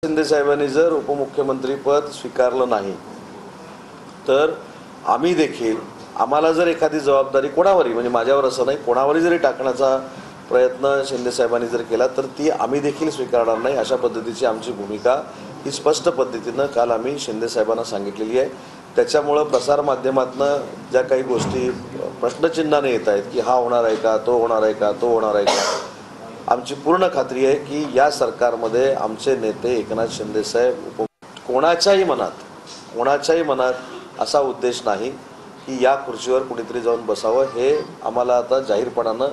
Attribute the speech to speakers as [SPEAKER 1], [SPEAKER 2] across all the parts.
[SPEAKER 1] शिंदे साहेबांनी जर उपमुख्यमंत्री पद स्वीकारलं नाही तर आम्ही देखील आम्हाला जर एखादी जबाबदारी कोणावरही म्हणजे माझ्यावर असं नाही कोणावरही जरी टाकण्याचा प्रयत्न शिंदे साहेबांनी जर केला तर ती आम्ही देखील स्वीकारणार नाही अशा पद्धतीची आमची भूमिका ही स्पष्ट पद्धतीने काल आम्ही शिंदे साहेबांना सांगितलेली आहे। त्याच्यामुळे प्रसार माध्यमातनं ज्या काही गोष्टी प्रश्नचिन्हाने येत आहेत की हा होणार आहे का, तो होणार आहे का, तो होणार आहे का, आमची पूर्ण खात्री आहे की या सरकारमध्ये आमचे नेते एकनाथ शिंदे साहेब कोणाच्याही मनात असा उद्देश नाही की या खुर्चीवर कुणीतरी जाऊन बसावं। हे आम्हाला आता जाहीरपणानं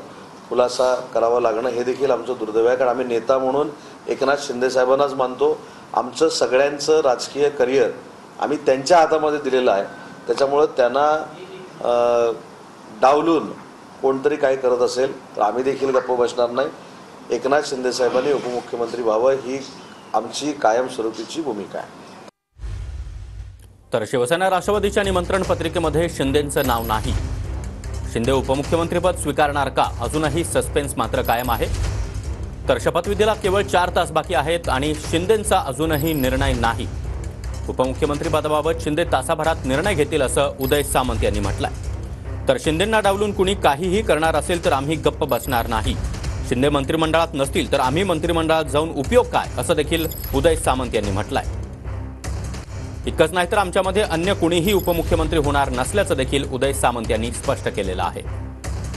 [SPEAKER 1] खुलासा करावा लागणं हे देखील आमचं दुर्दैव आहे, कारण आम्ही नेता म्हणून एकनाथ शिंदे साहेबांनाच मानतो। आमचं सगळ्यांचं राजकीय करिअर आम्ही त्यांच्या हातामध्ये दिलेलं आहे, त्याच्यामुळे त्यांना डावलून कोणतरी काय करत असेल तर आम्ही देखील गप्प बसणार नाही। एकनाथ शिंदे साहेबांनी उपमुख्यमंत्री व्हावं ही आमची कायमस्वरूपीची भूमिका आहे।
[SPEAKER 2] तर शिवसेना राष्ट्रवादीच्या निमंत्रण पत्रिकेमध्ये शिंदेंचं नाव नाही। शिंदे उपमुख्यमंत्रीपद स्वीकारणार का अजूनही सस्पेन्स मात्र कायम आहे। तर शपथविधीला केवळ 4 तास बाकी आहेत आणि शिंदेंचा अजूनही निर्णय नाही। उपमुख्यमंत्री पदाबाबत शिंदे तासाभरात निर्णय घेतील असं उदय सामंत यांनी म्हटलंय। तर शिंदेंना डावलून कुणी काहीही करणार असेल तर आम्ही गप्प बसणार नाही। शिंदे मंत्रिमंडळात नसतील तर आम्ही मंत्रिमंडळात जाऊन उपयोग काय असं देखील उदय सामंत यांनी म्हटलंय। इतकंच नाही तर आमच्यामध्ये अन्य कुणीही उपमुख्यमंत्री होणार नसल्याचं देखील उदय सामंत यांनी स्पष्ट केलेलं आहे।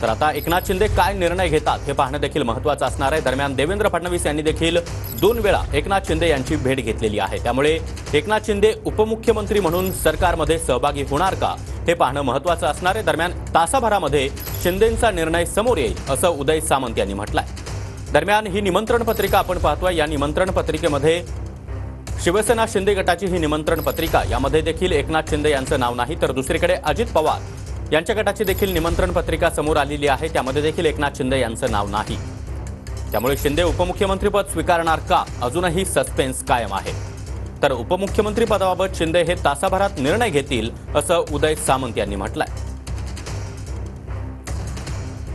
[SPEAKER 2] तर आता एकनाथ शिंदे काय निर्णय घेतात हे पाहणं देखील महत्त्वाचं असणार आहे। दरम्यान देवेंद्र फडणवीस यांनी देखील 2 वेळा एकनाथ शिंदे यांची भेट घेतलेली आहे, त्यामुळे एकनाथ शिंदे उपमुख्यमंत्री म्हणून सरकारमध्ये सहभागी होणार का हे पाहणं महत्त्वाचं असणार आहे। दरम्यान तासाभरामध्ये शिंदेंचा निर्णय समोर येईल असं उदय सामंत यांनी म्हटलंय। दरम्यान ही निमंत्रण पत्रिका आपण पाहतोय, या निमंत्रण पत्रिकेमध्ये शिवसेना शिंदे गटाची ही निमंत्रण पत्रिका, यामध्ये देखील एकनाथ शिंदे यांचं नाव नाही। तर दुसरीकडे अजित पवार यांच्या गटाची देखील निमंत्रण पत्रिका समोर आलेली आहे, त्यामध्ये देखील एकनाथ शिंदे यांचं नाव नाही। त्यामुळे शिंदे उपमुख्यमंत्रीपद स्वीकारणार का अजूनही सस्पेन्स कायम आहे। तर उपमुख्यमंत्री पदाबाबत शिंदे हे तासाभरात निर्णय घेतील असं उदय सामंत यांनी म्हटलंय।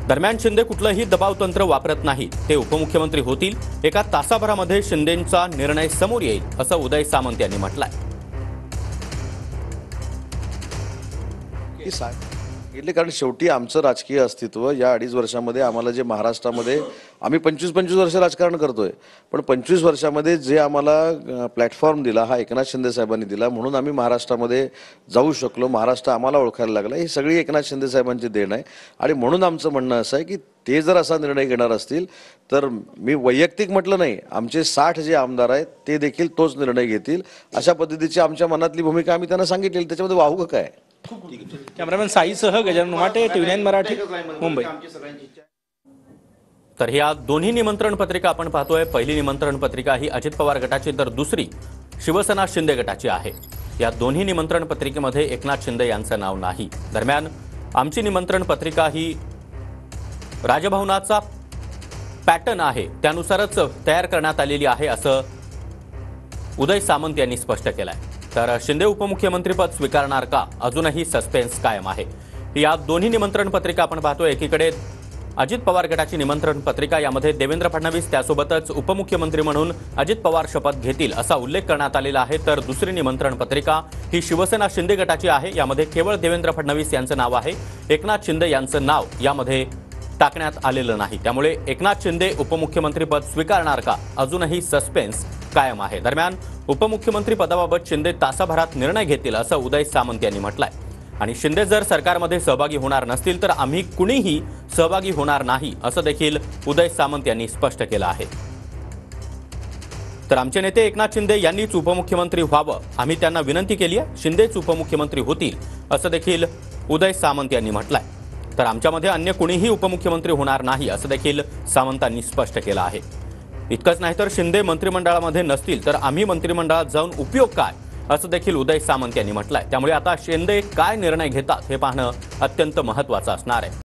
[SPEAKER 2] दरम्यान शिंदे कुठलंही दबाव तंत्र वापरत नाही, ते उपमुख्यमंत्री होतील। एका तासाभरामध्ये शिंदेंचा निर्णय समोर येईल असं उदय सामंत यांनी म्हटलंय।
[SPEAKER 1] कारण शेवटी आमचं राजकीय अस्तित्व या 2.5 वर्षामध्ये आम्हाला जे महाराष्ट्रामध्ये आम्ही 25 वर्ष राजकारण करतोय, पण 25 वर्षामध्ये जे आम्हाला प्लॅटफॉर्म दिला हा एकनाथ शिंदे साहेबांनी दिला, म्हणून आम्ही महाराष्ट्रामध्ये जाऊ शकलो, महाराष्ट्र आम्हाला ओळखायला लागला। ही सगळी एकनाथ शिंदे साहेबांची देण आहे आणि म्हणून आमचं म्हणणं असं आहे की ते जर असा निर्णय घेणार असतील तर मी वैयक्तिक म्हटलं नाही, आमचे 60 जे आमदार आहेत ते देखील तोच निर्णय घेतील अशा पद्धतीची आमच्या मनातली भूमिका आम्ही त्यांना सांगितलेली। त्याच्यामध्ये वाहूक काय।
[SPEAKER 3] कॅमेरामॅन साईसह गजानन उमाटे, TV9 मराठी, मुंबई।
[SPEAKER 2] तर ह्या दोन्ही निमंत्रण पत्रिका आपण पाहतोय। पहिली निमंत्रण पत्रिका ही अजित पवार गटाची तर दुसरी शिवसेना शिंदे गटाची आहे। या दोन्ही निमंत्रण पत्रिकेमध्ये एकनाथ शिंदे यांचं नाव नाही। दरम्यान आमची निमंत्रण पत्रिका ही राजभवनाचा पॅटर्न आहे त्यानुसारच तयार करण्यात आलेली आहे असं उदय सामंत यांनी स्पष्ट केलंय। तर शिंदे उपमुख्यमंत्रीपद स्वीकारणार का अजूनही सस्पेन्स कायम आहे। या दोन्ही निमंत्रण पत्रिका आपण पाहतोय। एकीकडे अजित पवार गटाची निमंत्रण पत्रिका, यामध्ये देवेंद्र फडणवीस त्यासोबतच उपमुख्यमंत्री म्हणून अजित पवार शपथ घेतील असा उल्लेख करण्यात आलेला आहे। तर दुसरी निमंत्रण पत्रिका ही शिवसेना शिंदे गटाची आहे, यामध्ये केवळ देवेंद्र फडणवीस यांचं नाव आहे, एकनाथ शिंदे यांचं नाव यामध्ये टाकण्यात आलेलं नाही। त्यामुळे एकनाथ शिंदे उपमुख्यमंत्रीपद स्वीकारणार का अजूनही सस्पेन्स कायम आहे। दरम्यान उपमुख्यमंत्री पदाबाबत शिंदे तासाभरात निर्णय घेतील असं उदय सामंत यांनी म्हटलंय आणि शिंदे जर सरकारमध्ये सहभागी होणार नसतील तर आम्ही कुणीही सहभागी होणार नाही असं देखील उदय सामंत यांनी स्पष्ट केलं आहे। तर आमचे नेते एकनाथ शिंदे यांनीच उपमुख्यमंत्री व्हावं, आम्ही त्यांना विनंती केली आहे, शिंदेच उपमुख्यमंत्री होतील असं देखील उदय सामंत यांनी म्हटलंय। तर आमच्यामध्ये अन्य कुणीही उपमुख्यमंत्री होणार नाही असं देखील सामंतांनी स्पष्ट केलं आहे। इतकंच नाही तर शिंदे मंत्रिमंडळामध्ये नसतील तर आम्ही मंत्रिमंडळात जाऊन उपयोग काय असं देखील उदय सामंत यांनी म्हटलंय। त्यामुळे आता शिंदे काय निर्णय घेतात हे पाहणं अत्यंत महत्त्वाचं असणार आहे।